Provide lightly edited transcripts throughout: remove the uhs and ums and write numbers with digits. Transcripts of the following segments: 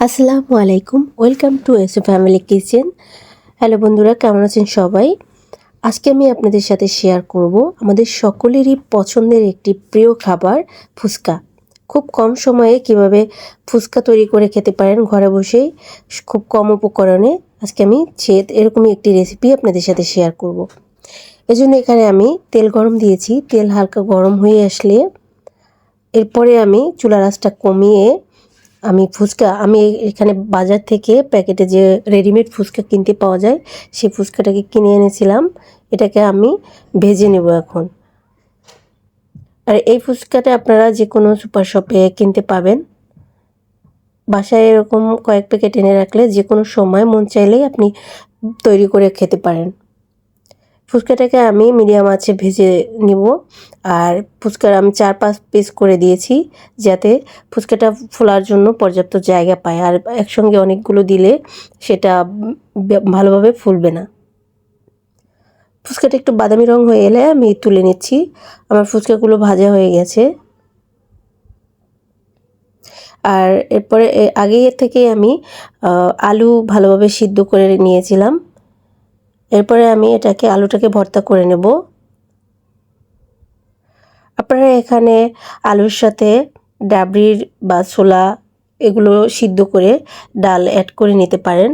আসসালামু আলাইকুম, welcome to এসো ফ্যামিলি কিচেন। হ্যালো বন্ধুরা, কেমন আছেন সবাই? আজকে আমি আপনাদের সাথে শেয়ার করব আমাদের সকলেরই পছন্দের একটি প্রিয় খাবার ফুচকা। খুব কম সময়ে কিভাবে ফুচকা তৈরি করে খেতে পারেন ঘরে বসেই, খুব কম উপকরণে। আজকে আমি এরকমই একটি রেসিপি আপনাদের সাথে শেয়ার করব। এজন্য এখানে আমি তেল গরম দিয়েছি। তেল হালকা গরম হয়ে আসলে এরপরে আমি চুলার আঁচটা কমিয়ে আমি এখানে বাজার থেকে প্যাকেটে যে রেডিমেড ফুচকা কিনতে পাওয়া যায়, সেই ফুচকাটাকে কিনে এনেছিলাম। এটাকে আমি ভেজে নেব এখন। আর এই ফুচকাটা আপনারা যে কোনো সুপার শপে কিনতে পাবেন। বাসায় এরকম কয়েক প্যাকেট এনে রাখলে যে কোনো সময় মন চাইলেই আপনি তৈরি করে খেতে পারেন। ফুচকাটাকে আমি মিডিয়াম আঁচে ভেজে নিব। আর ফুচকার আমি 4-5 পিস করে দিয়েছি, যাতে ফুচকাটা ফোলার জন্য পর্যাপ্ত জায়গা পায়। আর একসঙ্গে অনেকগুলো দিলে সেটা ভালোভাবে ফুলবে না। ফুচকাটা একটু বাদামি রং হয়ে এলে আমি তুলে নিচ্ছি। আমার ফুচকাগুলো ভাজা হয়ে গেছে। আর এরপরে আগে থেকে আমি আলু ভালোভাবে সিদ্ধ করে নিয়েছিলাম। এরপরে আমি আলুটাকে ভর্তা করে নেব। আপনারা এখানে আলুর সাথে ডাবরির বা ছোলা এগুলো সিদ্ধ করে ডাল অ্যাড করে নিতে পারেন।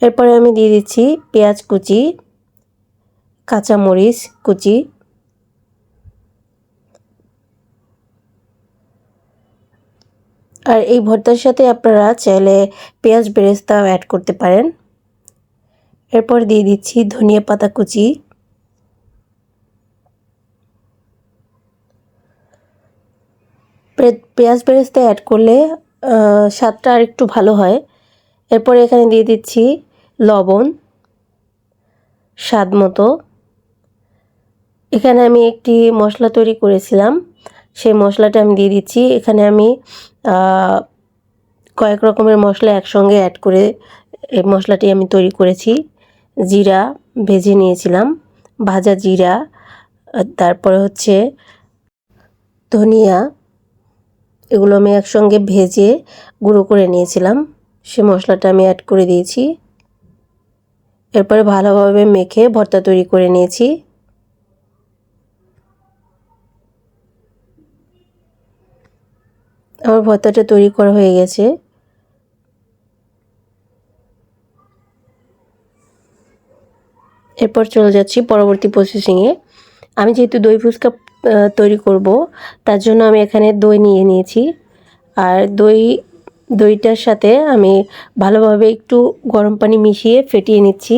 এরপরে আমি দিয়ে দিচ্ছি পেঁয়াজ কুচি, কাঁচামরিচ কুচি, আর এই ভর্তার সাথে আপনারা চাইলে পেঁয়াজ বেরেস্তাও অ্যাড করতে পারেন। এরপর দিয়ে দিচ্ছি ধনিয়া পাতা কুচি, পেঁয়াজ বেরেস্তা অ্যাড করলে স্বাদটা আর একটু ভালো হয়। এরপরে এখানে দিয়ে দিচ্ছি লবণ স্বাদ মতো। এখানে আমি একটি মশলা তৈরি করেছিলাম, সেই মশলাটা আমি দিয়ে দিচ্ছি। এখানে আমি কয়েক রকমের মশলা একসঙ্গে অ্যাড করে এই মশলাটি আমি তৈরি করেছি। জিরা ভেজে নিয়েছিলাম, ভাজা জিরা, তারপরে হচ্ছে ধনিয়া, এগুলো আমি একসঙ্গে ভেজে গুঁড়ো করে নিয়েছিলাম। সে মশলাটা আমি অ্যাড করে দিয়েছি। এরপরে ভালোভাবে মেখে ভর্তা তৈরি করে নিয়েছি। আমার ভর্তাটা তৈরি করা হয়ে গেছে। এরপর চলে যাচ্ছি পরবর্তী প্রসেসিংয়ে। আমি যেহেতু দই ফুচকা তৈরি করব, তার জন্য আমি এখানে দই নিয়ে নিয়েছি। আর দইটার সাথে আমি ভালোভাবে একটু গরম পানি মিশিয়ে ফেটিয়ে নিচ্ছি,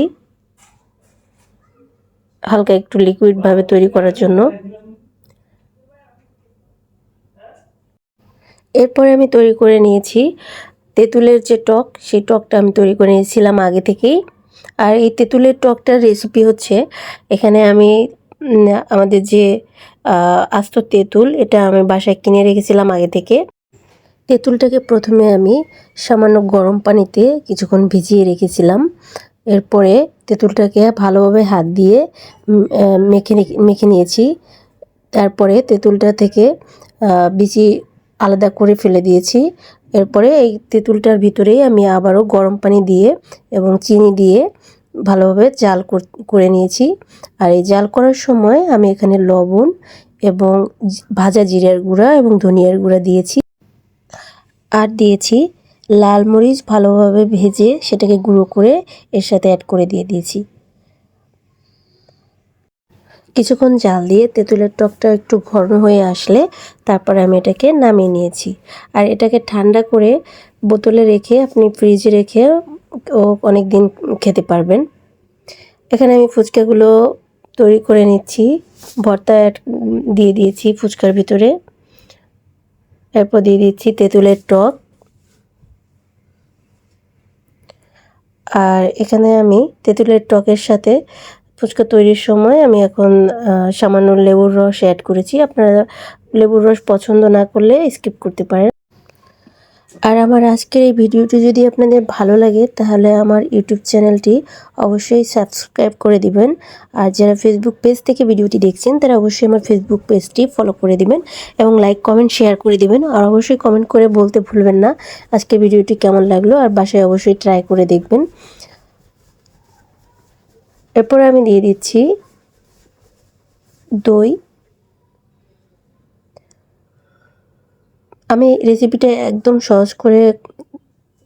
হালকা একটু লিকুইডভাবে তৈরি করার জন্য। এরপরে আমি তৈরি করে নিয়েছি তেঁতুলের যে টক, সেই টকটা আমি তৈরি করে নিয়েছিলাম আগে থেকেই। আর এই তেঁতুলের টকটার রেসিপি হচ্ছে, এখানে আমি আমাদের যে আস্ত তেঁতুল, এটা আমি বাসায় কিনে রেখেছিলাম আগে থেকে। তেঁতুলটাকে প্রথমে আমি সামান্য গরম পানিতে কিছুক্ষণ ভিজিয়ে রেখেছিলাম। এরপরে তেঁতুলটাকে ভালোভাবে হাত দিয়ে মেখে নিয়েছি। তারপরে তেঁতুলটা থেকে বিচি আলাদা করে ফেলে দিয়েছি। এরপরে এই তেঁতুলটার ভিতরেই আমি আবারও গরম পানি দিয়ে এবং চিনি দিয়ে ভালোভাবে জাল করে নিয়েছি। আর এই জাল করার সময় আমি এখানে লবণ এবং ভাজা জিরার গুঁড়া এবং ধনিয়ার গুঁড়া দিয়েছি। আর দিয়েছি লাল মরিচ, ভালোভাবে ভেজে সেটাকে গুঁড়ো করে এর সাথে অ্যাড করে দিয়েছি। কিছুক্ষণ জাল দিয়ে তেঁতুলের টকটা একটু ঘন হয়ে আসলে তারপরে আমি এটাকে নামিয়ে নিয়েছি। আর এটাকে ঠান্ডা করে বোতলে রেখে আপনি ফ্রিজে রেখে অনেক দিন খেতে পারবেন। এখানে আমি ফুচকাগুলো তৈরি করে নিচ্ছি। ভর্তা দিয়ে দিয়েছি ফুচকার ভিতরে। এরপর দিয়ে দিচ্ছি তেঁতুলের টক। আর এখানে আমি তেঁতুলের টকের সাথে ফুচকা তৈরির সময় আমি এখন সামান্য লেবুর রস অ্যাড করেছি। আপনারা লেবুর রস পছন্দ না করলে স্কিপ করতে পারেন। আর আমার আজকের এই ভিডিওটি যদি আপনাদের ভালো লাগে তাহলে আমার ইউটিউব চ্যানেলটি অবশ্যই সাবস্ক্রাইব করে দিবেন। আর যারা ফেসবুক পেজ থেকে ভিডিওটি দেখছেন তারা অবশ্যই আমার ফেসবুক পেজটি ফলো করে দিবেন এবং লাইক কমেন্ট শেয়ার করে দিবেন। আর অবশ্যই কমেন্ট করে বলতে ভুলবেন না আজকের ভিডিওটি কেমন লাগলো, আর বাসায় অবশ্যই ট্রাই করে দেখবেন। এরপর আমি দিয়ে দিচ্ছি দই। আমি রেসিপিটা একদম সহজ করে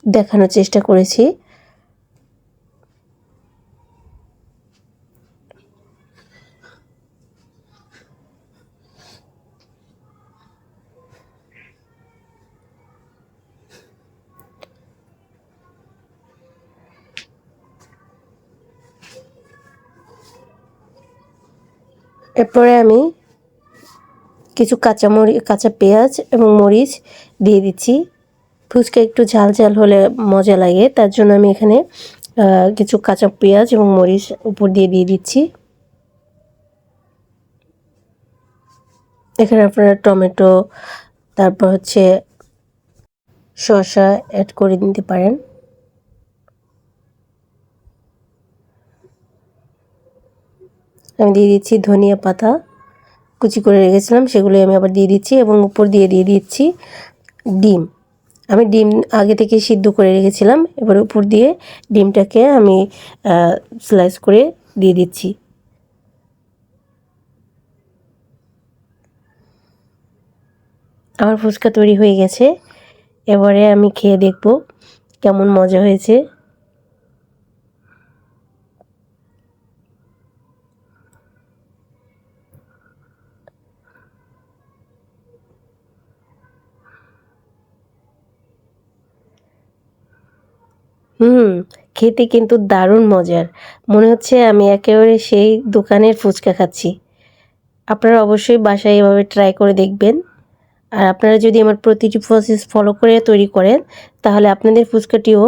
দেখানোর চেষ্টা করেছি। এরপরে আমি কিছু কাঁচা পেঁয়াজ এবং মরিচ দিয়ে দিচ্ছি। ফুচকা একটু ঝাল ঝাল হলে মজা লাগে, তার জন্য আমি এখানে কিছু কাঁচা পেঁয়াজ এবং মরিচ উপর দিয়ে দিচ্ছি। এখানে আপনারা টমেটো, তারপর হচ্ছে শসা অ্যাড করে দিতে পারেন। আমি দিয়ে দিচ্ছি ধনিয়া পাতা কুচি করে রেখেছিলাম, সেগুলো আমি আবার দিয়ে দিচ্ছি এবং উপর দিয়ে দিচ্ছি ডিম। আমি ডিম আগে থেকে সিদ্ধ করে রেখেছিলাম, এবার উপর দিয়ে ডিমটাকে আমি স্লাইস করে দিয়ে দিচ্ছি। আমার ফুচকা তৈরি হয়ে গেছে, এবারে আমি খেয়ে দেখব কেমন মজা হয়েছে। খেতে কিন্তু দারুণ মজার, মনে হচ্ছে আমি একেবারে সেই দোকানের ফুচকা খাচ্ছি। আপনারা অবশ্যই বাসায় এভাবে ট্রাই করে দেখবেন। আর আপনারা যদি আমার প্রতিটি প্রসেস ফলো করে তৈরি করেন তাহলে আপনাদের ফুচকাটিও